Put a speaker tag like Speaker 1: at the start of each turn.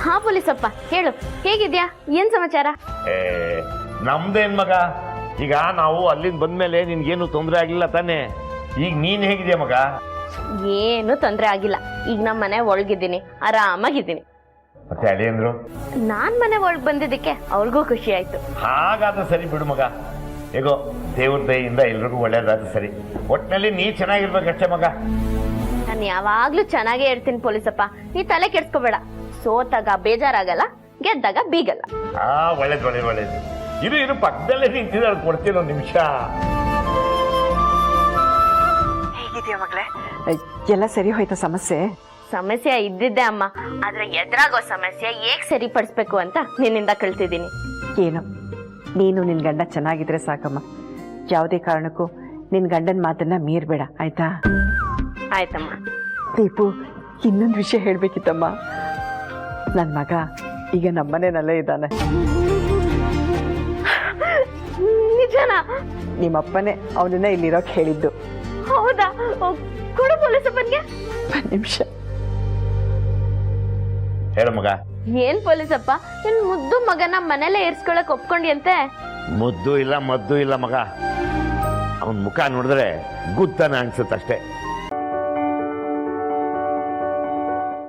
Speaker 1: ಹಾ ಪೊಲೀಸಪ್ಪ ಹೇಳು, ಹೇಗಿದ್ಯಾ? ಏನ್ ಸಮಾಚಾರ?
Speaker 2: ನಮ್ದೇನ್ ಮಗ, ಈಗ ನಾವು ಅಲ್ಲಿಂದ ಬಂದ್ಮೇಲೆ ನಿನ್ಗೇನು ತೊಂದರೆ ಆಗಿಲ್ಲ ತಾನೆ? ಈಗ ನೀನ್ ಹೇಗಿದ್ಯಾ ಮಗ?
Speaker 1: ಏನು ತೊಂದ್ರೆ ಆಗಿಲ್ಲ. ಈಗ ನಮ್ಮ ಮನೆ ಒಳಗಿದ್ದೀನಿ, ಆರಾಮಾಗಿದ್ದೀನಿ.
Speaker 2: ಮತ್ತೆ ಅಳಿಯಂದ್ರು?
Speaker 1: ನಾನ್ ಮನೆ ಒಳಗ್ ಬಂದಿದ್ದಕ್ಕೆ ಅವ್ರಿಗೂ ಖುಷಿ ಆಯ್ತು.
Speaker 2: ಹಾಗಾದ್ರೆ ಸರಿ ಬಿಡು ಮಗ. ಹೇಗೋ ದೇವ್ರ ದಯೆಯಿಂದ ಎಲ್ರಿಗೂ ಒಳ್ಳೇದಾದ್ರೆ ಸರಿ. ಒಟ್ಟಿನಲ್ಲಿ ನೀ ಚೆನ್ನಾಗಿರ್ಬೇಕಷ್ಟೇ ಮಗ.
Speaker 1: ನಾನು ಯಾವಾಗ್ಲೂ ಚೆನ್ನಾಗೇ ಇರ್ತೀನಿ ಪೊಲೀಸಪ್ಪ, ನೀ ತಲೆ ಕೆಡ್ಸ್ಕೋಬೇಡ. ಸೋತಾಗ ಬೇಜಾರಾಗಲ್ಲ, ಗೆದ್ದಾಗ ಬೀಗಲ್ಲ.
Speaker 2: ಒಳ್ಳೇದು ಒಳ್ಳೇದು ಒಳ್ಳೇದು. ಇರು ಪಕ್ಕದಲ್ಲೇ ನಿಂತಿದ್ದಾರೆ, ಕೊಡ್ತೀನಿ ಒಂದು ನಿಮಿಷ.
Speaker 3: ಹೇಗಿದ್ಯಾ ಮಗಳೇ? ಎಲ್ಲ ಸರಿ ಹೋಯ್ತಾ ಸಮಸ್ಯೆ?
Speaker 1: ಸಮಸ್ಯೆ ಇದ್ದಿದ್ದೆ ಅಮ್ಮ, ಆದ್ರೆ ಎದುರಾಗೋ ಸಮಸ್ಯೆ ಹೇಗ್ ಸರಿಪಡಿಸ್ಬೇಕು ಅಂತ ನಿನ್ನಿಂದ ಕಳ್ತಿದ್ದೀನಿ.
Speaker 3: ಏನು, ನೀನು ನಿನ್ ಗಂಡ ಚೆನ್ನಾಗಿದ್ರೆ ಸಾಕಮ್ಮ. ಯಾವುದೇ ಕಾರಣಕ್ಕೂ ನಿನ್ ಗಂಡನ ಮಾತನ್ನ ಮೀರ್ಬೇಡ, ಆಯ್ತಾ?
Speaker 1: ಆಯ್ತಮ್ಮ.
Speaker 3: ದೀಪು, ಇನ್ನೊಂದು ವಿಷಯ ಹೇಳ್ಬೇಕಿತ್ತಮ್ಮ. ನನ್ನ ಮಗ ಈಗ ನಮ್ಮನೇನಲ್ಲೇ ಇದ್ದಾನೆ.
Speaker 1: ನಿಜನಾ?
Speaker 3: ನಿಮ್ಮಪ್ಪನೇ ಅವನನ್ನ ಇಲ್ಲಿರೋಕ್ ಹೇಳಿದ್ದು.
Speaker 1: ಹೌದಾ? ಕೊಡು ಪೊಲೀಸಪ್ಪನ್ಗೆ.
Speaker 3: ಒಂದು ನಿಮಿಷ.
Speaker 2: ಹೇಳ ಮಗ.
Speaker 1: ಏನ್ ಪೊಲೀಸಪ್ಪ, ನಿನ್ ಮುದ್ದು ಮಗನ ಮನೇಲೆ ಇರ್ಸ್ಕೊಳಕ್ ಒಪ್ಕೊಂಡ್ಯಂತೆ?
Speaker 2: ಮುದ್ದು ಇಲ್ಲ ಮದ್ದು ಇಲ್ಲ ಮಗ. ಅವನ್ ಮುಖ ನೋಡಿದ್ರೆ ಗುದ್ದಾನೆ ಅನ್ಸುತ್ತಷ್ಟೇ.